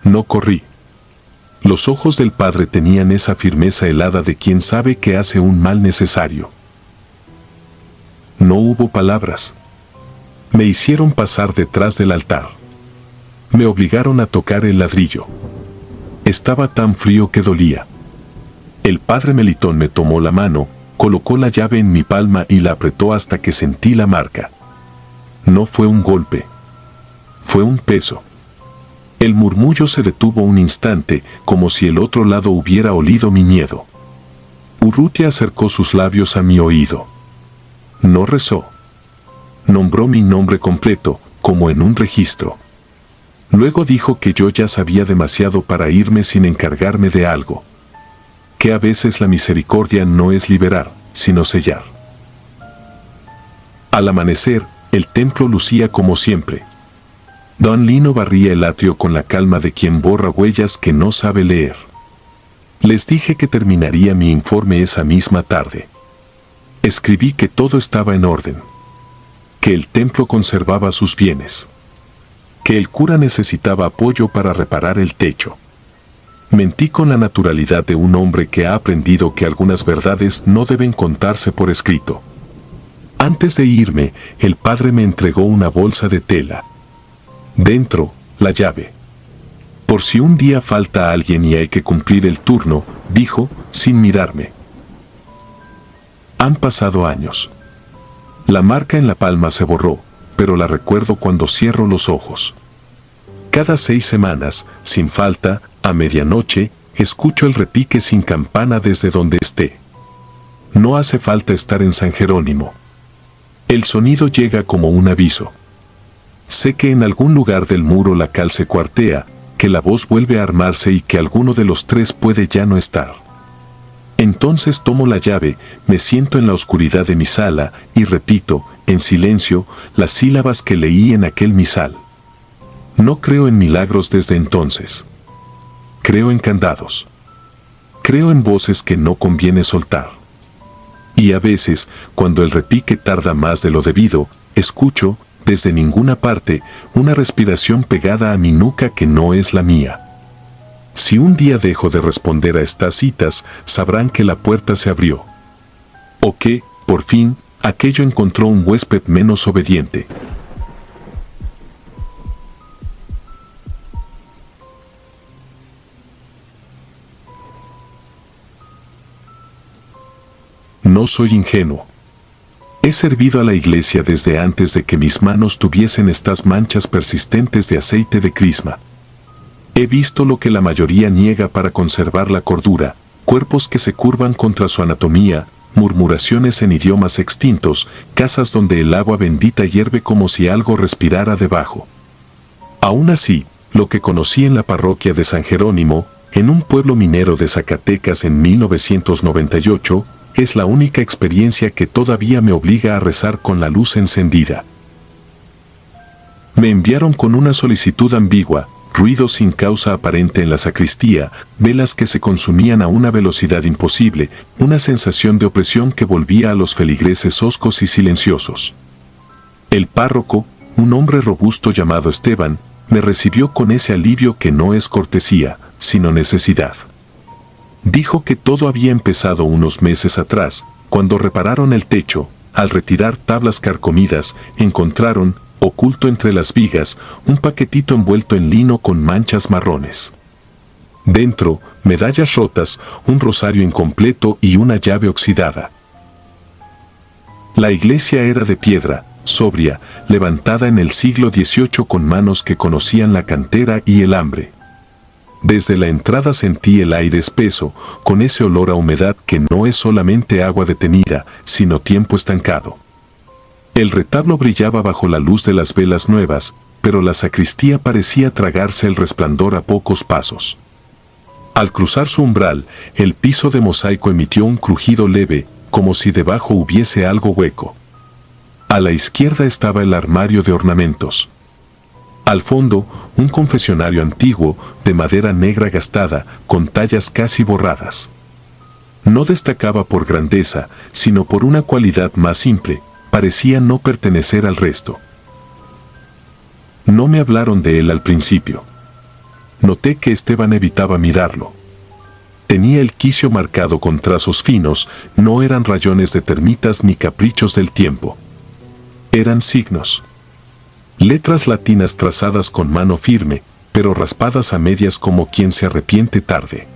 No corrí. Los ojos del padre tenían esa firmeza helada de quien sabe que hace un mal necesario. No hubo palabras. Me hicieron pasar detrás del altar. Me obligaron a tocar el ladrillo. Estaba tan frío que dolía. El padre Melitón me tomó la mano, colocó la llave en mi palma y la apretó hasta que sentí la marca. No fue un golpe. Fue un peso. El murmullo se detuvo un instante, como si el otro lado hubiera olido mi miedo. Urrutia acercó sus labios a mi oído. No rezó. Nombró mi nombre completo, como en un registro. Luego dijo que yo ya sabía demasiado para irme sin encargarme de algo. Que a veces la misericordia no es liberar, sino sellar. Al amanecer, el templo lucía como siempre. Don Lino barría el atrio con la calma de quien borra huellas que no sabe leer. Les dije que terminaría mi informe esa misma tarde. Escribí que todo estaba en orden. Que el templo conservaba sus bienes. Que el cura necesitaba apoyo para reparar el techo. Mentí con la naturalidad de un hombre que ha aprendido que algunas verdades no deben contarse por escrito. Antes de irme, el padre me entregó una bolsa de tela. Dentro, la llave. Por si un día falta alguien y hay que cumplir el turno, dijo, sin mirarme. Han pasado años. La marca en la palma se borró, pero la recuerdo cuando cierro los ojos. Cada 6 semanas, sin falta, a medianoche, escucho el repique sin campana desde donde esté. No hace falta estar en San Jerónimo. El sonido llega como un aviso. Sé que en algún lugar del muro la cal se cuartea, que la voz vuelve a armarse y que alguno de los 3 puede ya no estar. Entonces tomo la llave, me siento en la oscuridad de mi sala y repito, en silencio, las sílabas que leí en aquel misal. No creo en milagros desde entonces. Creo en candados. Creo en voces que no conviene soltar. Y a veces, cuando el repique tarda más de lo debido, escucho, desde ninguna parte, una respiración pegada a mi nuca que no es la mía. Si un día dejo de responder a estas citas, sabrán que la puerta se abrió. O que, por fin, aquello encontró un huésped menos obediente. No soy ingenuo. He servido a la iglesia desde antes de que mis manos tuviesen estas manchas persistentes de aceite de crisma. He visto lo que la mayoría niega para conservar la cordura, cuerpos que se curvan contra su anatomía, murmuraciones en idiomas extintos, casas donde el agua bendita hierve como si algo respirara debajo. Aún así, lo que conocí en la parroquia de San Jerónimo, en un pueblo minero de Zacatecas en 1998, es la única experiencia que todavía me obliga a rezar con la luz encendida. Me enviaron con una solicitud ambigua, ruido sin causa aparente en la sacristía, velas que se consumían a una velocidad imposible, una sensación de opresión que volvía a los feligreses hoscos y silenciosos. El párroco, un hombre robusto llamado Esteban, me recibió con ese alivio que no es cortesía, sino necesidad. Dijo que todo había empezado unos meses atrás, cuando repararon el techo, al retirar tablas carcomidas, encontraron, oculto entre las vigas, un paquetito envuelto en lino con manchas marrones. Dentro, medallas rotas, un rosario incompleto y una llave oxidada. La iglesia era de piedra, sobria, levantada en el siglo XVIII con manos que conocían la cantera y el hambre. Desde la entrada sentí el aire espeso, con ese olor a humedad que no es solamente agua detenida, sino tiempo estancado. El retablo brillaba bajo la luz de las velas nuevas, pero la sacristía parecía tragarse el resplandor a pocos pasos. Al cruzar su umbral, el piso de mosaico emitió un crujido leve, como si debajo hubiese algo hueco. A la izquierda estaba el armario de ornamentos. Al fondo, un confesionario antiguo, de madera negra gastada, con tallas casi borradas. No destacaba por grandeza, sino por una cualidad más simple, parecía no pertenecer al resto. No me hablaron de él al principio. Noté que Esteban evitaba mirarlo. Tenía el quicio marcado con trazos finos, no eran rayones de termitas ni caprichos del tiempo. Eran signos. Letras latinas trazadas con mano firme, pero raspadas a medias como quien se arrepiente tarde.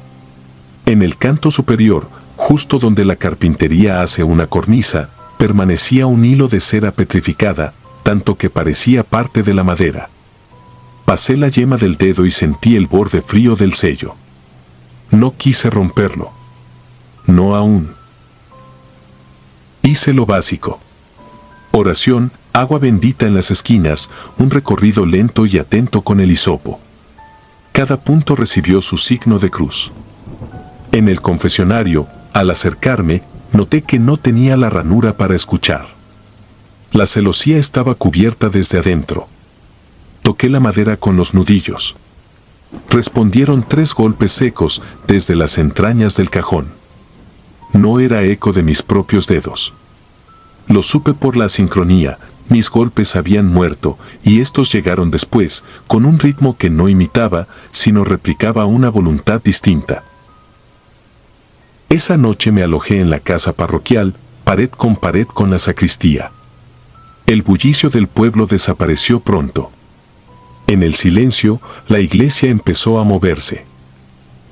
En el canto superior, justo donde la carpintería hace una cornisa, permanecía un hilo de cera petrificada, tanto que parecía parte de la madera. Pasé la yema del dedo y sentí el borde frío del sello. No quise romperlo. No aún. Hice lo básico. Oración, agua bendita en las esquinas, un recorrido lento y atento con el hisopo. Cada punto recibió su signo de cruz. En el confesionario, al acercarme, noté que no tenía la ranura para escuchar. La celosía estaba cubierta desde adentro. Toqué la madera con los nudillos. Respondieron 3 golpes secos desde las entrañas del cajón. No era eco de mis propios dedos. Lo supe por la sincronía, mis golpes habían muerto y estos llegaron después, con un ritmo que no imitaba, sino replicaba una voluntad distinta. Esa noche me alojé en la casa parroquial, pared con la sacristía. El bullicio del pueblo desapareció pronto. En el silencio, la iglesia empezó a moverse.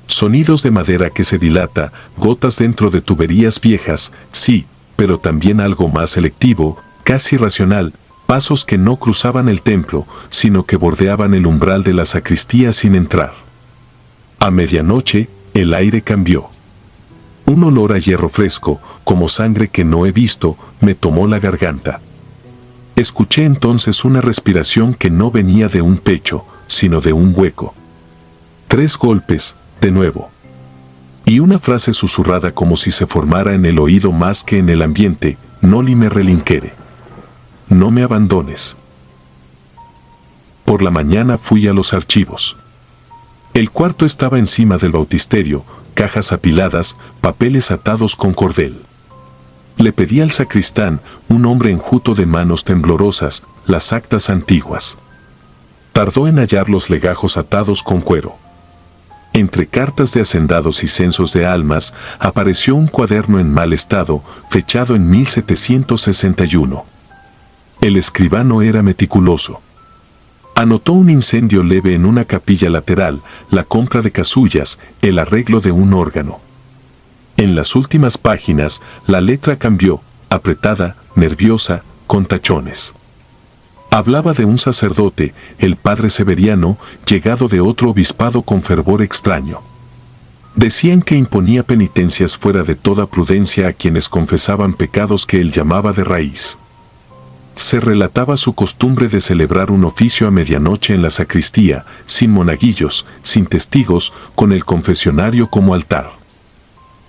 Sonidos de madera que se dilata, gotas dentro de tuberías viejas, sí, pero también algo más selectivo, casi racional, pasos que no cruzaban el templo, sino que bordeaban el umbral de la sacristía sin entrar. A medianoche, el aire cambió. Un olor a hierro fresco, como sangre que no he visto, me tomó la garganta. Escuché entonces una respiración que no venía de un pecho, sino de un hueco. 3 golpes, de nuevo. Y una frase susurrada como si se formara en el oído más que en el ambiente: «Noli me relinquere». No me abandones. Por la mañana fui a los archivos. El cuarto estaba encima del bautisterio, cajas apiladas, papeles atados con cordel. Le pedí al sacristán, un hombre enjuto de manos temblorosas, las actas antiguas. Tardó en hallar los legajos atados con cuero. Entre cartas de hacendados y censos de almas, apareció un cuaderno en mal estado, fechado en 1761. El escribano era meticuloso. Anotó un incendio leve en una capilla lateral, la compra de casullas, el arreglo de un órgano. En las últimas páginas, la letra cambió, apretada, nerviosa, con tachones. Hablaba de un sacerdote, el padre Severiano, llegado de otro obispado con fervor extraño. Decían que imponía penitencias fuera de toda prudencia a quienes confesaban pecados que él llamaba de raíz. Se relataba su costumbre de celebrar un oficio a medianoche en la sacristía, sin monaguillos, sin testigos, con el confesionario como altar.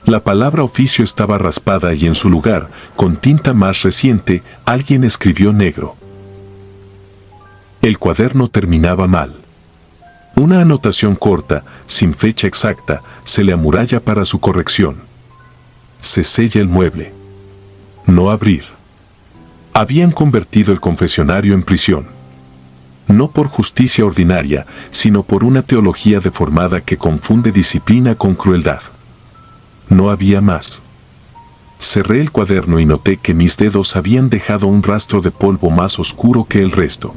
La palabra oficio estaba raspada y en su lugar, con tinta más reciente, alguien escribió negro. El cuaderno terminaba mal. Una anotación corta, sin fecha exacta, se le amuralla para su corrección. Se sella el mueble. No abrir. Habían convertido el confesionario en prisión. No por justicia ordinaria, sino por una teología deformada que confunde disciplina con crueldad. No había más. Cerré el cuaderno y noté que mis dedos habían dejado un rastro de polvo más oscuro que el resto.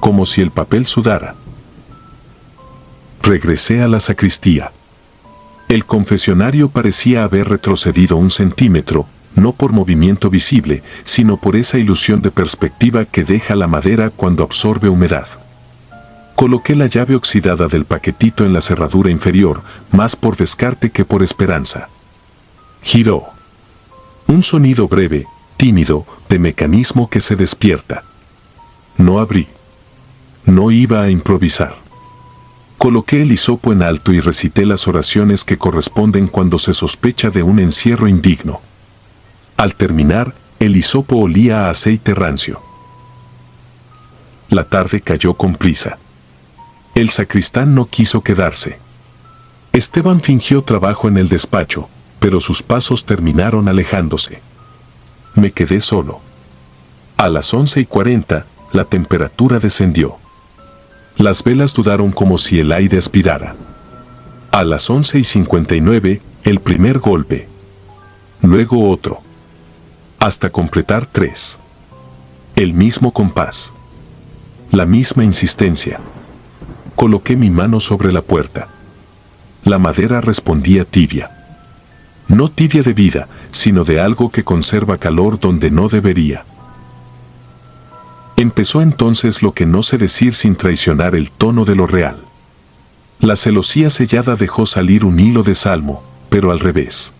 Como si el papel sudara. Regresé a la sacristía. El confesionario parecía haber retrocedido 1 centímetro, no por movimiento visible, sino por esa ilusión de perspectiva que deja la madera cuando absorbe humedad. Coloqué la llave oxidada del paquetito en la cerradura inferior, más por descarte que por esperanza. Giró. Un sonido breve, tímido, de mecanismo que se despierta. No abrí. No iba a improvisar. Coloqué el hisopo en alto y recité las oraciones que corresponden cuando se sospecha de un encierro indigno. Al terminar, el hisopo olía a aceite rancio. La tarde cayó con prisa. El sacristán no quiso quedarse. Esteban fingió trabajo en el despacho, pero sus pasos terminaron alejándose. Me quedé solo. A las 11:40, la temperatura descendió. Las velas dudaron como si el aire aspirara. A las 11:59, el primer golpe. Luego otro. Hasta completar 3. El mismo compás. La misma insistencia. Coloqué mi mano sobre la puerta. La madera respondía tibia. No tibia de vida, sino de algo que conserva calor donde no debería. Empezó entonces lo que no sé decir sin traicionar el tono de lo real. La celosía sellada dejó salir un hilo de salmo, pero al revés.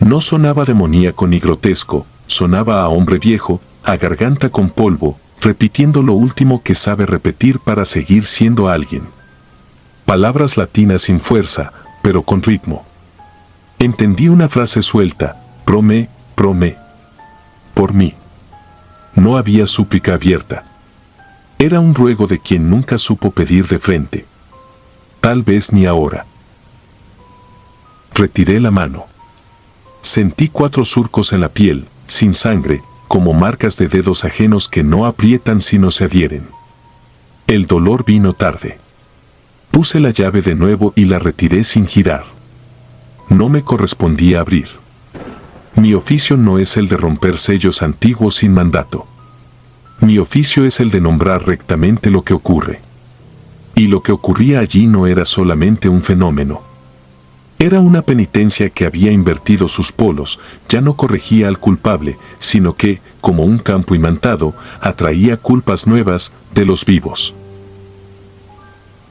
No sonaba demoníaco ni grotesco, sonaba a hombre viejo, a garganta con polvo, repitiendo lo último que sabe repetir para seguir siendo alguien. Palabras latinas sin fuerza, pero con ritmo. Entendí una frase suelta, promé, por mí. No había súplica abierta. Era un ruego de quien nunca supo pedir de frente. Tal vez ni ahora. Retiré la mano. Sentí 4 surcos en la piel, sin sangre, como marcas de dedos ajenos que no aprietan sino se adhieren. El dolor vino tarde. Puse la llave de nuevo y la retiré sin girar. No me correspondía abrir. Mi oficio no es el de romper sellos antiguos sin mandato. Mi oficio es el de nombrar rectamente lo que ocurre. Y lo que ocurría allí no era solamente un fenómeno. Era una penitencia que había invertido sus polos, ya no corregía al culpable, sino que, como un campo imantado, atraía culpas nuevas de los vivos.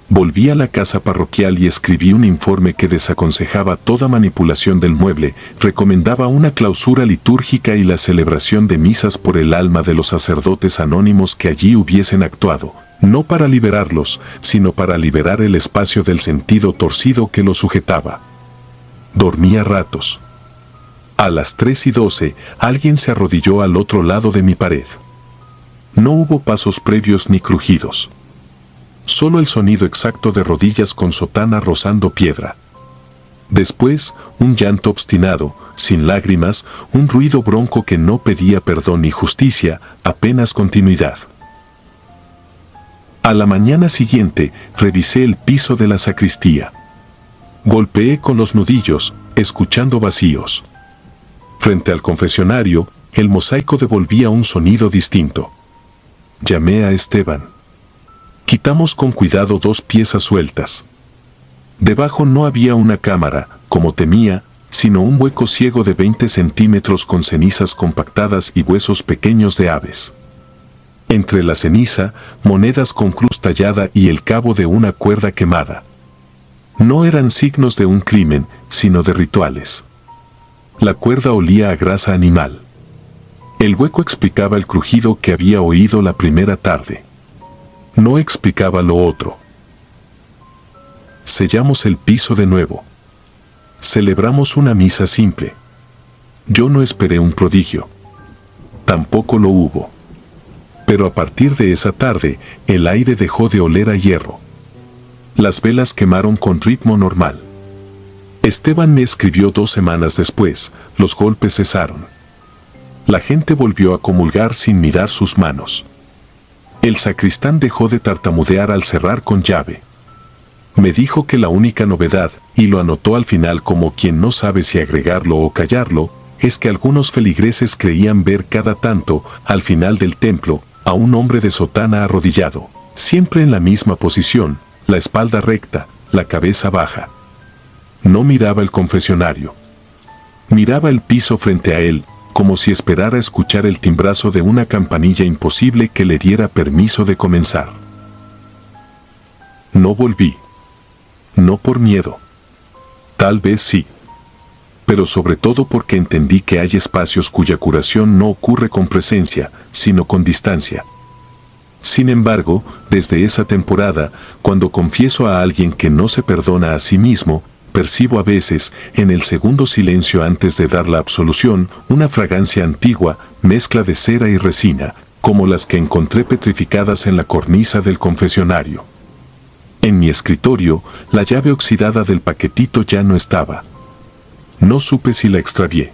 Volví a la casa parroquial y escribí un informe que desaconsejaba toda manipulación del mueble, recomendaba una clausura litúrgica y la celebración de misas por el alma de los sacerdotes anónimos que allí hubiesen actuado, no para liberarlos, sino para liberar el espacio del sentido torcido que los sujetaba. Dormí a ratos. A las 3:12, alguien se arrodilló al otro lado de mi pared. No hubo pasos previos ni crujidos. Solo el sonido exacto de rodillas con sotana rozando piedra. Después, un llanto obstinado, sin lágrimas, un ruido bronco que no pedía perdón ni justicia, apenas continuidad. A la mañana siguiente, revisé el piso de la sacristía. Golpeé con los nudillos, escuchando vacíos. Frente al confesionario, el mosaico devolvía un sonido distinto. Llamé a Esteban. Quitamos con cuidado 2 piezas sueltas. Debajo no había una cámara, como temía, sino un hueco ciego de 20 centímetros con cenizas compactadas y huesos pequeños de aves. Entre la ceniza, monedas con cruz tallada y el cabo de una cuerda quemada. No eran signos de un crimen, sino de rituales. La cuerda olía a grasa animal. El hueco explicaba el crujido que había oído la primera tarde. No explicaba lo otro. Sellamos el piso de nuevo. Celebramos una misa simple. Yo no esperé un prodigio. Tampoco lo hubo. Pero a partir de esa tarde, el aire dejó de oler a hierro. Las velas quemaron con ritmo normal. Esteban me escribió 2 semanas después, los golpes cesaron. La gente volvió a comulgar sin mirar sus manos. El sacristán dejó de tartamudear al cerrar con llave. Me dijo que la única novedad, y lo anotó al final como quien no sabe si agregarlo o callarlo, es que algunos feligreses creían ver cada tanto, al final del templo, a un hombre de sotana arrodillado, siempre en la misma posición, la espalda recta, la cabeza baja. No miraba el confesionario. Miraba el piso frente a él, como si esperara escuchar el timbrazo de una campanilla imposible que le diera permiso de comenzar. No volví. No por miedo. Tal vez sí. pero sobre todo porque entendí que hay espacios cuya curación no ocurre con presencia, sino con distancia. Sin embargo, desde esa temporada, cuando confieso a alguien que no se perdona a sí mismo, percibo a veces, en el segundo silencio antes de dar la absolución, una fragancia antigua, mezcla de cera y resina, como las que encontré petrificadas en la cornisa del confesionario. En mi escritorio, la llave oxidada del paquetito ya no estaba. No supe si la extravié.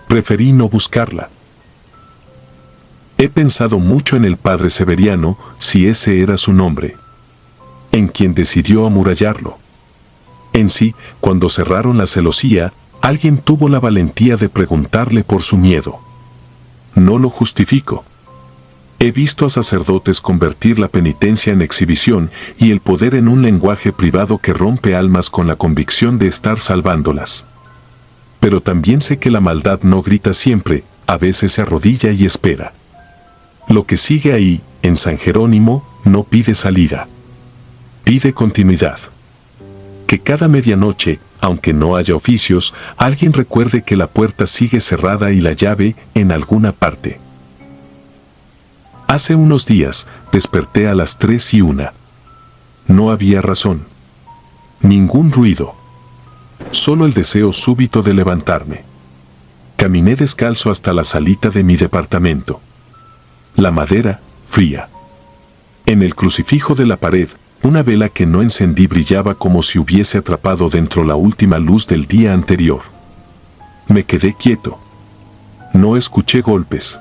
Preferí no buscarla. He pensado mucho en el padre Severiano, si ese era su nombre, en quien decidió amurallarlo. En sí, cuando cerraron la celosía, alguien tuvo la valentía de preguntarle por su miedo. No lo justifico. He visto a sacerdotes convertir la penitencia en exhibición y el poder en un lenguaje privado que rompe almas con la convicción de estar salvándolas. Pero también sé que la maldad no grita siempre, a veces se arrodilla y espera. Lo que sigue ahí, en San Jerónimo, no pide salida. Pide continuidad. Que cada medianoche, aunque no haya oficios, alguien recuerde que la puerta sigue cerrada y la llave en alguna parte. Hace unos días, desperté a las 3:01. No había razón. Ningún ruido. Solo el deseo súbito de levantarme. Caminé descalzo hasta la salita de mi departamento. La madera, fría. En el crucifijo de la pared, una vela que no encendí brillaba como si hubiese atrapado dentro la última luz del día anterior. Me quedé quieto. No escuché golpes.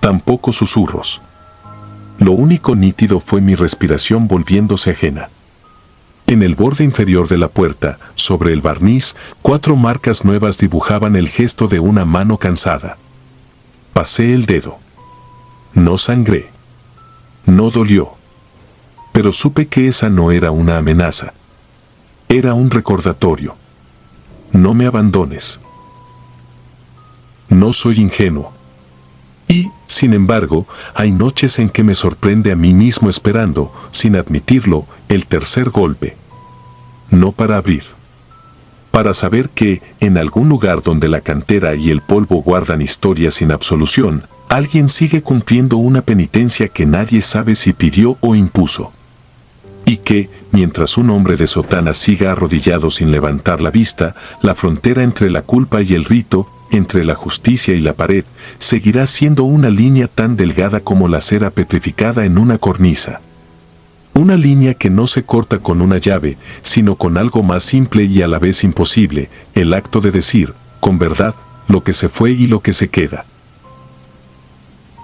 Tampoco susurros. Lo único nítido fue mi respiración volviéndose ajena. En el borde inferior de la puerta, sobre el barniz, 4 marcas nuevas dibujaban el gesto de una mano cansada. Pasé el dedo. No sangré. No dolió. Pero supe que esa no era una amenaza. Era un recordatorio. No me abandones. No soy ingenuo. Y, sin embargo, hay noches en que me sorprende a mí mismo esperando, sin admitirlo, el tercer golpe. No para abrir. Para saber que, en algún lugar donde la cantera y el polvo guardan historias sin absolución, alguien sigue cumpliendo una penitencia que nadie sabe si pidió o impuso. Y que, mientras un hombre de sotana siga arrodillado sin levantar la vista, la frontera entre la culpa y el rito, entre la justicia y la pared, seguirá siendo una línea tan delgada como la cera petrificada en una cornisa. Una línea que no se corta con una llave, sino con algo más simple y a la vez imposible, el acto de decir, con verdad, lo que se fue y lo que se queda.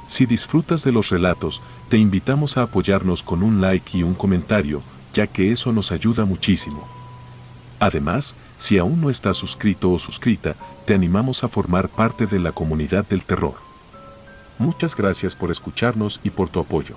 Si disfrutas de los relatos, te invitamos a apoyarnos con un like y un comentario, ya que eso nos ayuda muchísimo. Además, si aún no estás suscrito o suscrita, te animamos a formar parte de la comunidad del terror. Muchas gracias por escucharnos y por tu apoyo.